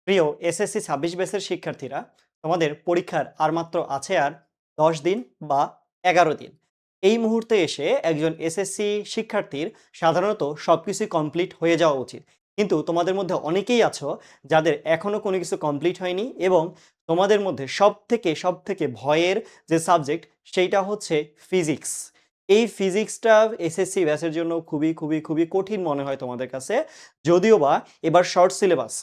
প্রিয় এসএসসি ২৬ ব্যাচের শিক্ষার্থীরা, তোমাদের পরীক্ষার আর মাত্র আছে আর ১০ দিন বা ১১ দিন। এই মুহূর্তে এসে একজন এসএসসি শিক্ষার্থীর সাধারণত সবকিছুই কমপ্লিট হয়ে যাওয়া উচিত। কিন্তু তোমাদের মধ্যে অনেকেই আছো যাদের এখনো কোনো কিছু কমপ্লিট হয়নি এবং তোমাদের মধ্যে সবথেকে ভয়ের যে সাবজেক্ট সেইটা হচ্ছে ফিজিক্স। এই ফিজিক্সটা এসএসসি ব্যাচের জন্য খুবই কঠিন মনে হয় তোমাদের কাছে। যদিও বা এবার শর্ট সিলেবাস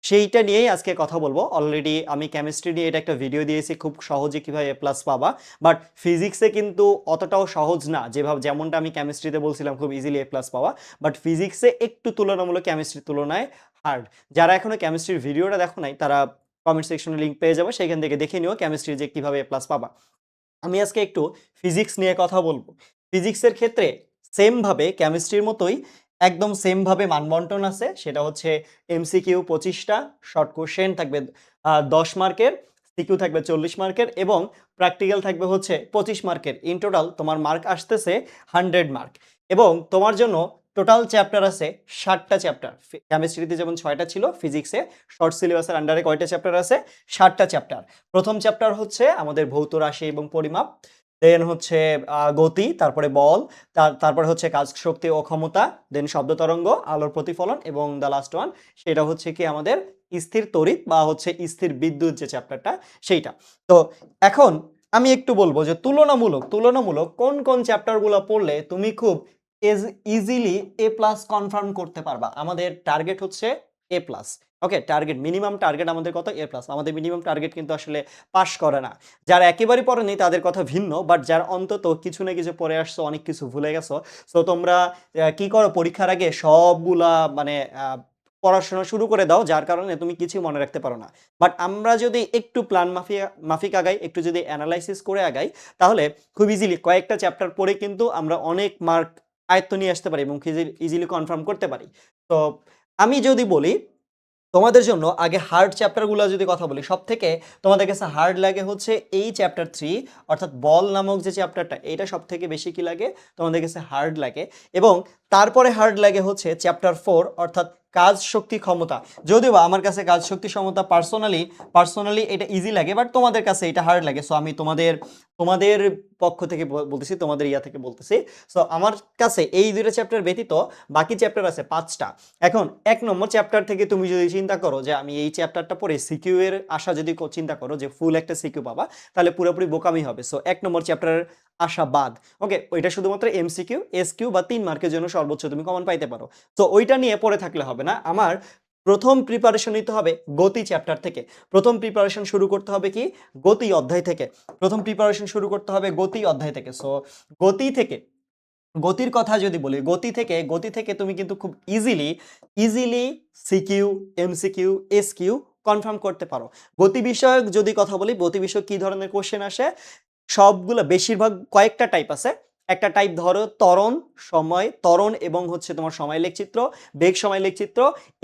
সেইটা নিয়েই আজকে কথা বলবো। অলরেডি আমি কেমিস্ট্রি নিয়ে এটা একটা ভিডিও দিয়েছি, খুব সহজে কিভাবে এ প্লাস পাবা। বাট ফিজিক্সে কিন্তু অতটাও সহজ না, যেমনটা আমি কেমিস্ট্রিতে বলছিলাম খুব ইজিলি এ প্লাস পাওয়া। বাট ফিজিক্সে একটু তুলনামূলক কেমিস্ট্রির তুলনায় হার্ড। যারা এখনো কেমিস্ট্রির ভিডিওটা দেখো নাই তারা কমেন্ট সেকশনে লিঙ্ক পেয়ে যাবে, সেখান থেকে দেখে নিও কেমিস্ট্রি যে কিভাবে এ প্লাস পাবা। আমি আজকে একটু ফিজিক্স নিয়ে কথা বলবো। ফিজিক্সের ক্ষেত্রে সেমভাবে কেমিস্ট্রির মতোই একদম সেমভাবে মানবন্টন আছে, সেটা হচ্ছে এমসিকিউ 25টা, শর্ট কোশ্চেন থাকবে 10 মার্কের, সিকিউ থাকবে 40 মার্কের এবং প্র্যাকটিক্যাল থাকবে হচ্ছে 25 মার্কের। ইন টোটাল তোমার মার্ক আসতেছে 100 মার্ক। এবং তোমার জন্য টোটাল চ্যাপ্টার আছে 60টা চ্যাপ্টার। কেমিস্ট্রিতে যেমন 6টা ছিল, ফিজিক্সে শর্ট সিলেবাসের আন্ডারে কয়টা চ্যাপ্টার আছে? 60টা চ্যাপ্টার। প্রথম চ্যাপ্টার হচ্ছে আমাদের ভৌত রাশি এবং পরিমাপ, দেন হচ্ছে গতি, তারপরে বল, তারপরে হচ্ছে কাজ, শক্তি ও ক্ষমতা, দেন শব্দ তরঙ্গ, আলোর প্রতিফলন এবং দ্য লাস্ট ওয়ান সেটা হচ্ছে কি আমাদের স্থির তড়িৎ বা হচ্ছে স্থির বিদ্যুৎ যে চ্যাপ্টারটা সেইটা। তো এখন আমি একটু বলবো যে তুলনামূলক কোন কোন চ্যাপ্টারগুলো পড়লে তুমি খুব ইজিলি এ প্লাস কনফার্ম করতে পারবা। আমাদের টার্গেট হচ্ছে এ প্লাস। ওকে, টার্গেট, মিনিমাম টার্গেট আমাদের কত? এ প্লাস। আমাদের মিনিমাম টার্গেট কিন্তু আসলে পাস করে না। যারা একেবারেই পড়েনি তাদের কথা ভিন্ন, বাট যারা অন্তত কিছু না কিছু পড়ে আসছো, অনেক কিছু ভুলে গেছো, সো তোমরা কি করো, পরীক্ষার আগে সবগুলা মানে পড়াশোনা শুরু করে দাও, যার কারণে তুমি কিছু মনে রাখতে পারো না। বাট আমরা যদি একটু প্ল্যান মাফিক আগাই, একটু যদি অ্যানালাইসিস করে আগাই, তাহলে খুব ইজিলি কয়েকটা চ্যাপ্টার পড়ে কিন্তু আমরা অনেক মার্ক আয়ত্ত নিয়ে আসতে পারি এবং ইজিলি কনফার্ম করতে পারি। তো আমি যদি বলি তোমাদের জন্য আগে হার্ড চ্যাপ্টারগুলো যদি কথা বলি, সব থেকে তোমাদের কাছে হার্ড লাগে হচ্ছে এই চ্যাপ্টার 3, অর্থাৎ বল নামক যে চ্যাপ্টারটা, এইটা সব থেকে বেশি কি লাগে তোমাদের কাছে? হার্ড লাগে। এবং তারপরে হার্ড লাগে হচ্ছে চ্যাপ্টার 4, অর্থাৎ কাজ, শক্তি, ক্ষমতা। যদিও বা আমার কাছে কাজ, শক্তি, ক্ষমতা পার্সোনালি এটা ইজি লাগে, বাট তোমাদের কাছে এটা হার্ড লাগে। সো আমি তোমাদের তোমাদের পক্ষ থেকে বলতেছি, তোমাদের ইয়া থেকে বলতেছি। সো আমার কাছে এই দুটো চ্যাপ্টার ব্যতীত বাকি চ্যাপ্টার আছে 5টা। এখন 1 নম্বর চ্যাপ্টার থেকে তুমি যদি চিন্তা করো যে আমি এই চ্যাপ্টারটা পড়ে সিকিউ এর আশা যদি চিন্তা করো যে ফুল একটা সিকিউ পাবা, তাহলে পুরোপুরি বোকামি হবে। সো 1 নম্বর চ্যাপ্টারের আশা বাদ। ওকে, ওইটা শুধুমাত্র এমসিকিউ, এসকিউ বা 3 মার্কের জন্য সর্বোচ্চ তুমি কমন পাইতে পারো। তো ওইটা নিয়ে পড়ে থাকলে হবে না। আমার প্রথম প্রিপারেশন নিতে হবে গতি চ্যাপ্টার থেকে। প্রথম প্রিপারেশন শুরু করতে হবে কি? গতি অধ্যায় থেকে। প্রথম প্রিপারেশন শুরু করতে হবে গতি অধ্যায় থেকে। সো গতি থেকে, গতির কথা যদি বলি, গতি থেকে তুমি কিন্তু খুব easily CQ, MCQ, SQ confirm করতে পারো। গতি বিষয়ক যদি কথা বলি, গতি বিষয়ক কি ধরনের কোশ্চেন আসে? সবগুলো, বেশিরভাগ কয়েকটা টাইপ আছে। একটা টাইপ ধরো ত্বরণ এবং হচ্ছে তোমার সময় লেখচিত্র, বেগ সময় লেখচিত্র,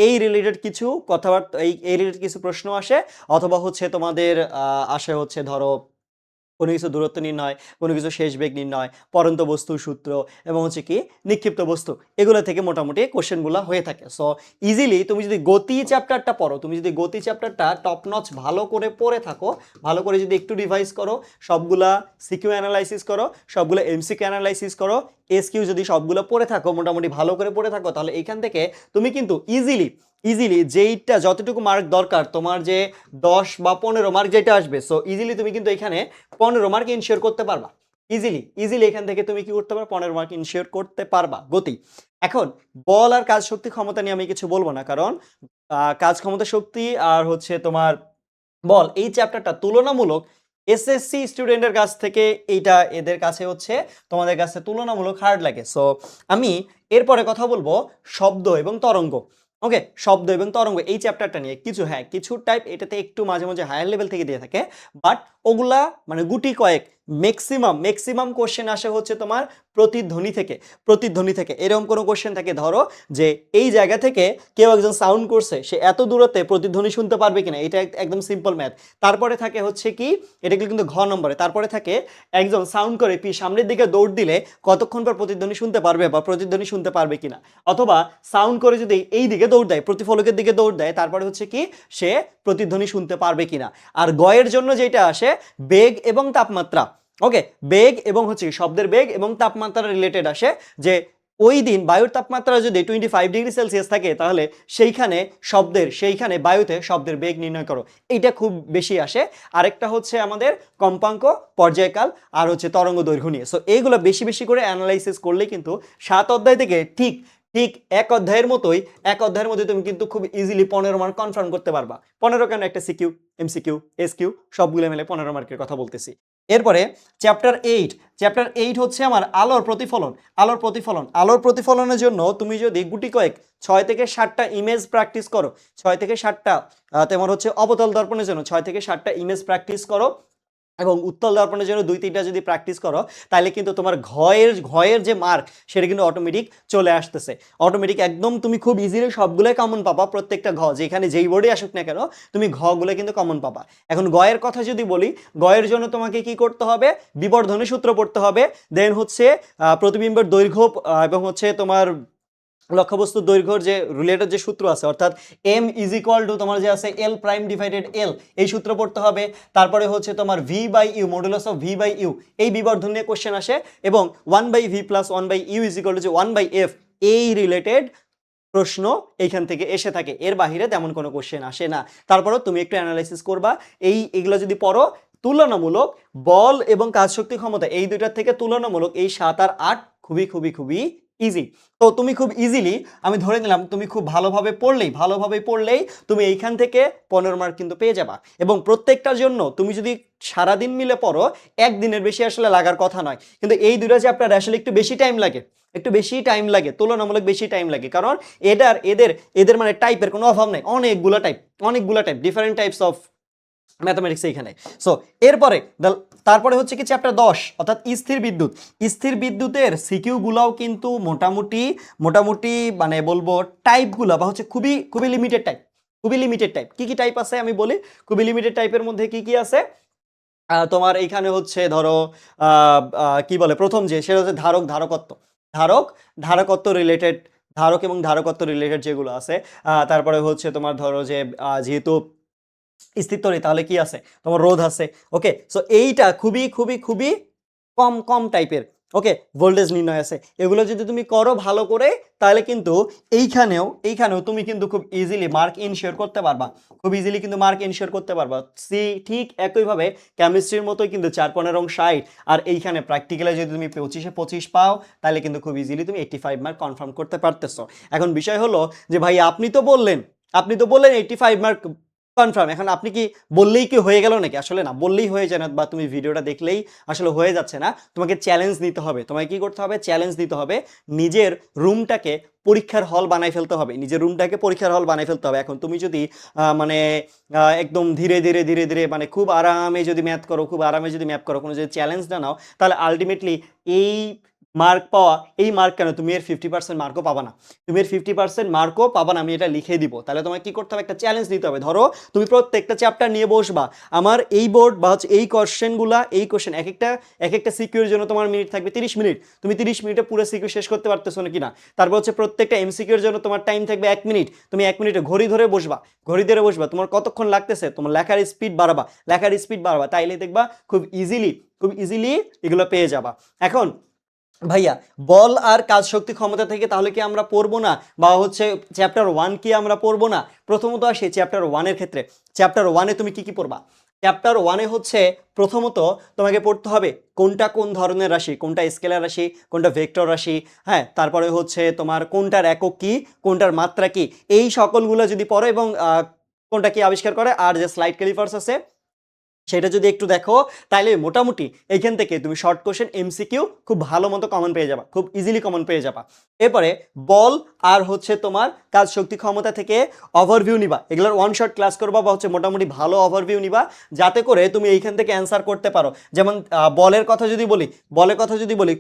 এই রিলেটেড কিছু কথাবার্তা, এই রিলেটেড কিছু প্রশ্ন আসে। অথবা হচ্ছে তোমাদের আসে হচ্ছে ধরো কোনো কিছু দূরত্ব নির্ণয়, কোনো কিছু শেষ বেগ নির্ণয়, পড়ন্ত বস্তুর সূত্র এবং হচ্ছে কি নিক্ষিপ্ত বস্তু, এগুলো থেকে মোটামুটি কোশ্চেনগুলো হয়ে থাকে। সো ইজিলি তুমি যদি গতি চ্যাপ্টারটা পড়ো, তুমি যদি গতি চ্যাপ্টারটা টপ নচ ভালো করে পড়ে থাকো, ভালো করে যদি একটু রিভাইজ করো, সবগুলা সিকিউ অ্যানালাইসিস করো, সবগুলো এমসিকিউ অ্যানালাইসিস করো, এসকিউ যদি সবগুলো পড়ে থাকো, মোটামুটি ভালো করে পড়ে থাকো, তাহলে এখান থেকে তুমি কিন্তু ইজিলি যেইটা যতটুকু মার্ক দরকার তোমার, যে 10 বা 15 মার্ক যেটা আসবে, সো ইজিলি তুমি কিন্তু এখানে 15 মার্ক ইনশিওর করতে পারবা। ইজিলি এখান থেকে তুমি কি করতে পারবা? 15 মার্ক ইনশিওর করতে পারবা গতি। এখন বল আর কাজ, শক্তি, ক্ষমতা নিয়ে আমি কিছু বলবো না, কারণ কাজ, ক্ষমতা, শক্তি আর হচ্ছে তোমার বল, এই চ্যাপ্টারটা তুলনামূলক এসএসসি স্টুডেন্টের কাছ থেকে এইটা এদের কাছে হচ্ছে তোমাদের কাছে তুলনামূলক হার্ড লাগে। সো আমি এরপরে কথা বলবো শব্দ এবং তরঙ্গ। ওকে, শব্দ এবং তরঙ্গ এই চ্যাপ্টারটা নিয়ে কিছু টাইপ এটাতে একটু মাঝে মাঝে হায়ার লেভেল থেকে দিয়ে থাকে, বাট ওগুলা মানে গুটি কয়েক ম্যাক্সিমাম কোশ্চেন আসে হচ্ছে তোমার প্রতিধ্বনি থেকে এরকম কোনো কোশ্চেন থাকে, ধরো যে এই জায়গা থেকে কেউ একজন সাউন্ড করছে, সে এত দূরত্বে প্রতিধ্বনি শুনতে পারবে কিনা, এটা একদম সিম্পল ম্যাথ। তারপরে থাকে হচ্ছে কি, এটা কিন্তু ঘ নম্বরে, তারপরে থাকে একজন সাউন্ড করে সামনের দিকে দৌড় দিলে কতক্ষণ পর প্রতিধ্বনি শুনতে পারবে বা প্রতিধ্বনি শুনতে পারবে কিনা, অথবা সাউন্ড করে যদি এই দিকে দৌড় দেয়, প্রতিফলকের দিকে দৌড় দেয়, তারপরে হচ্ছে কি সে প্রতিধ্বনি শুনতে পারবে কিনা। আর গয়ের জন্য যেটা আসে বেগ এবং তাপমাত্রা। ওকে, বেগ এবং হচ্ছে শব্দের বেগ এবং তাপমাত্রা রিলেটেড আসে, যে ওই দিন বায়ুর তাপমাত্রা যদি 25 ডিগ্রি সেলসিয়াস থাকে, তাহলে সেইখানে বায়ুতে শব্দের বেগ নির্ণয় করো। এইটা খুব বেশি আসে। আরেকটা হচ্ছে আমাদের কম্পাঙ্ক, পর্যায়কাল, আর হচ্ছে তরঙ্গ দৈর্ঘ্য নিয়ে। সো এইগুলো বেশি বেশি করে অ্যানালাইসিস করলে কিন্তু 7 অধ্যায় থেকে ঠিক ঠিক এক অধ্যায়ের মধ্যে তুমি কিন্তু খুব ইজিলি 15 মার্ক কনফার্ম করতে পারবা। 15 কেন, একটা সিকিউ, এমসিকিউ, এসকিউ সবগুলো মিলে 15 মার্কের কথা বলতেছি। এরপরে চ্যাপ্টার 8 হচ্ছে আমার আলোর প্রতিফলনের জন্য তুমি যদি গুটি কয়েক 6 থেকে 7টা ইমেজ প্র্যাকটিস করো, 6 থেকে 7টা, তোমার হচ্ছে অবতল দর্পণের জন্য 6 থেকে 7টা ইমেজ প্র্যাকটিস করো, এবং উত্তল দর্পণের জন্য 2-3টা যদি প্র্যাকটিস করো, তাহলে কিন্তু তোমার ঘয়ের যে মার্ক সেটা কিন্তু অটোমেটিক চলে আসতেছে। অটোমেটিক একদম তুমি খুব ইজিলি সবগুলোই কমন পাবা, প্রত্যেকটা ঘ যেখানে যেই বোর্ডে আসুক না কেন তুমি ঘগুলো কিন্তু কমন পাবা। এখন গয়ের কথা যদি বলি, গয়ের জন্য তোমাকে কি করতে হবে, বিবর্ধনী সূত্র পড়তে হবে, দেন হচ্ছে প্রতিবিম্বের দৈর্ঘ্য এবং হচ্ছে তোমার লক্ষ্যবস্তুর দৈর্ঘ্যর যে রিলেটেড যে সূত্র আছে, অর্থাৎ m ইজ ইকুয়াল টু তোমার যে আছে l প্রাইম ডিভাইডেড l, এই সূত্র পড়তে হবে। তারপরে হচ্ছে তোমার v by U, modulus of v by U, এই বিবর্ধন নিয়ে কোশ্চেন আসে, এবং 1/v plus 1/u is equal to যে 1/f, এই রিলেটেড প্রশ্ন এইখান থেকে এসে থাকে। এর বাহিরে তেমন কোনো কোশ্চেন আসে না। তারপরেও তুমি একটু অ্যানালাইসিস করবা। এগুলো যদি পড়ো, তুলনামূলক বল এবং কাজ শক্তি ক্ষমতা এই দুইটার থেকে তুলনামূলক এই 7 আর 8 খুবই খুবই খুবই ইজি। তো তুমি খুব ইজিলি, আমি ধরে নিলাম তুমি খুব ভালোভাবে পড়লেই তুমি এইখান থেকে 15 মার্ক কিন্তু পেয়ে যাবা। এবং প্রত্যেকটার জন্য তুমি যদি সারাদিন মিলে পড়ো, একদিনের বেশি আসলে লাগার কথা নয়। কিন্তু এই দুইটা চ্যাপ্টার আসলে একটু বেশি টাইম লাগে, তুলনামূলক বেশি টাইম লাগে, কারণ এদের মানে টাইপের কোনো অভাব নেই, অনেকগুলা type different types of mathematics এইখানে। সো তারপরে হচ্ছে কি চ্যাপ্টার 10, অর্থাৎ স্থির বিদ্যুতের সিকিউ গুলাও কিন্তু মোটামুটি মানে বলবো টাইপগুলো বা হচ্ছে খুবই লিমিটেড টাইপ। কি টাইপ আছে আমি বলি। খুবই লিমিটেড টাইপের মধ্যে কি আছে, তোমার এইখানে হচ্ছে ধরো কি বলে, প্রথম যে সেটা হচ্ছে ধারকত্ব রিলেটেড, ধারকত্ব রিলেটেড যেগুলো আছে। তারপরে হচ্ছে তোমার ধরো যে যেহেতু স্থির তড়িৎ, তাহলে কি আছে, তোমার রোধ আছে। ওকে, সো এইটা খুবই কম টাইপের। ওকে, ভোল্টেজ নির্ণয় আছে। এগুলো যদি তুমি করো ভালো করে, তাহলে কিন্তু এইখানেও তুমি কিন্তু খুব ইজিলি মার্ক ইনশিওর করতে পারবা। ঠিক একইভাবে কেমিস্ট্রির মতোই কিন্তু 4-15-60, আর এইখানে প্র্যাকটিক্যালে যদি তুমি 25-25 পাও, তাহলে কিন্তু খুব ইজিলি তুমি 85 মার্ক কনফার্ম করতে পারতেছো। এখন বিষয় হলো যে ভাই আপনি তো বললেন 85 মার্ক কনফার্ম, এখন আপনি কি বললেই কি হয়ে গেল নাকি? আসলে না, বললেই হয়ে যায় না, বা তুমি ভিডিওটা দেখলেই আসলে হয়ে যাচ্ছে না। তোমাকে চ্যালেঞ্জ নিতে হবে। তোমাকে কি করতে হবে? চ্যালেঞ্জ দিতে হবে। নিজের রুমটাকে পরীক্ষার হল বানাই ফেলতে হবে। এখন তুমি যদি মানে একদম ধীরে ধীরে মানে খুব আরামে যদি ম্যাথ করো, কোনো যদি চ্যালেঞ্জ না নাও, তাহলে আলটিমেটলি এই মার্ক কেন, তুমি এর 50% মার্কও পাবা না। আমি এটা লিখে দিব। তাহলে তোমাকে কি করতে হবে? একটা চ্যালেঞ্জ দিতে হবে। ধরো তুমি প্রত্যেকটা চ্যাপ্টার নিয়ে বসবা, আমার এই বোর্ড বা হচ্ছে এই কোশ্চেন এক একটা সিকিউর জন্য তোমার মিনিট থাকবে 30 মিনিট। তুমি 30 মিনিটে পুরো সিকিউ শেষ করতে পারতেছো না কিনা। তারপর হচ্ছে প্রত্যেকটা এমসিকিউর জন্য তোমার টাইম থাকবে 1 মিনিট। তুমি 1 মিনিটে ঘড়ি ধরে বসবা। তোমার কতক্ষণ লাগতেছে, তোমার লেখার স্পিড বাড়াবা, তাইলে দেখবা খুব ইজিলি এগুলো পেয়ে যাবা। এখন ভাইয়া, বল আর কাজ শক্তি ক্ষমতা থেকে তাহলে কি আমরা পড়বো না, বা হচ্ছে চ্যাপ্টার 1 কি আমরা পড়বো না? প্রথমত আসে চ্যাপ্টার 1 এর ক্ষেত্রে। চ্যাপ্টার 1 এ তুমি কি পড়বা? চ্যাপ্টার 1 এ হচ্ছে প্রথমত তোমাকে পড়তে হবে কোনটা কোন ধরনের রাশি, কোনটা স্কেলার রাশি, কোনটা ভেক্টর রাশি, হ্যাঁ। তারপরে হচ্ছে তোমার কোনটার একক কি, কোনটার মাত্রা কি, এই সকলগুলো যদি পড়ো, এবং কোনটা কি আবিষ্কার করে, আর যে স্লাইড ক্যালিপার্স আছে সেটা যদি একটু দেখো তাইলে মোটামুটি এইখান থেকে তুমি শর্ট কোশ্চেন এমসিকিউ খুব ভালো মতো কমন পেয়ে যাবা, খুব ইজিলি কমন পেয়ে যাবা। এরপরে বল আর হচ্ছে তোমার কাজ শক্তি ক্ষমতা থেকে ওভারভিউ নিবা, এগুলোর ওয়ান শট ক্লাস করবা বা হচ্ছে মোটামুটি ভালো ওভারভিউ নিবা, যাতে করে তুমি এইখান থেকে অ্যান্সার করতে পারো। যেমন বলের কথা যদি বলি,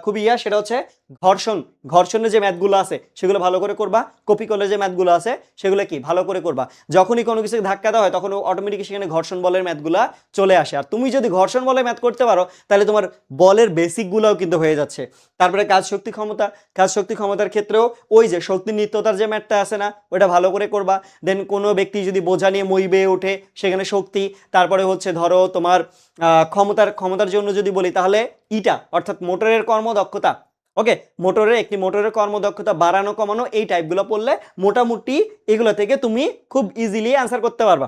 খুবই সেটা হচ্ছে ঘর্ষণ, ঘর্ষণের যে ম্যাথগুলো আছে সেগুলো ভালো করে করবা, কপি করলে যে ম্যাথগুলো আছে সেগুলো কি ভালো করে করবা। যখনই কোনো কিছু ধাক্কা দেওয়া হয় তখন অটোমেটিক সেখানে ঘর্ষণ বলের ম্যাথগুলা চলে আসে, আর তুমি যদি ঘর্ষণ বলে ম্যাথ করতে পারো তাহলে তোমার বলের বেসিকগুলোও কিন্তু হয়ে যাচ্ছে। তারপরে কাজ শক্তি ক্ষমতা, কাজ শক্তি ক্ষমতার ক্ষেত্রেও ওই যে শক্তি নিত্যতার যে ম্যাথটা আছে না, ওটা ভালো করে করবা। দেন কোনো ব্যক্তি যদি বোঝা নিয়ে মই বেয়ে ওঠে সেখানে শক্তি, তারপরে হচ্ছে ধরো তোমার ক্ষমতার জন্য যদি বলি তাহলে ইটা অর্থাৎ মোটরের কর্মদক্ষতা, ওকে, মোটরের কর্মদক্ষতা বাড়ানো কমানো, এই টাইপগুলো পড়লে মোটামুটি এগুলো থেকে তুমি খুব ইজিলি অ্যান্সার করতে পারবা।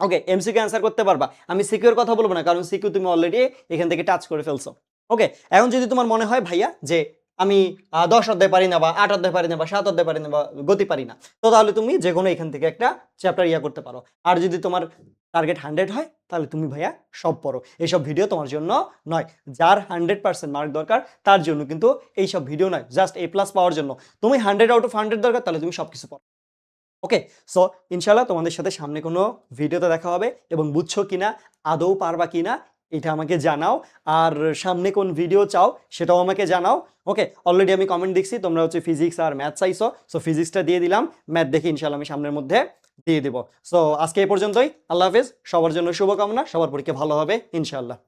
ওকে, এমসিকিউ অ্যান্সার করতে পারবা। আমি সিকিউর কথা বলবো না, কারণ সিকিউ তুমি অলরেডি এখান থেকে টাচ করে ফেলছো। ওকে, এখন যদি তোমার মনে হয় ভাইয়া যে আমি 10 অধ্যায় পারি না বা 8 অধ্যায় পারি না বা 7 অধ্যায় পারি না বা গতি পারি না, তো তাহলে তুমি যে কোনো এখান থেকে একটা চ্যাপ্টার করতে পারো। আর যদি তোমার টার্গেট 100 হয় তাহলে তুমি ভাইয়া সব পড়ো, এইসব ভিডিও তোমার জন্য নয়। যার 100% মার্ক দরকার তার জন্য কিন্তু এইসব ভিডিও নয়, জাস্ট A+ পাওয়ার জন্য। তুমি 100/100 দরকার, তাহলে তুমি সবকিছু পড়ো। ওকে, সো ইনশাল্লাহ তোমাদের সাথে সামনে কোনো ভিডিওতে দেখা হবে, এবং বুঝছো কিনা, আদৌ পারবা কিনা এটা আমাকে জানাও। আর সামনে কোন ভিডিও চাও সেটাও আমাকে জানাও। ওকে, অলরেডি আমি কমেন্ট দেখছি তোমরা হচ্ছে ফিজিক্স আর ম্যাথ চাইছো, সো ফিজিক্সটা দিয়ে দিলাম, ম্যাথ দেখে ইনশাল্লাহ আমি সামনের মধ্যে দিয়ে দিব। সো আজকে এই পর্যন্তই, আল্লাহ হাফেজ, সবার জন্য শুভকামনা, সবার পরীক্ষা ভালো হবে ইনশাল্লাহ।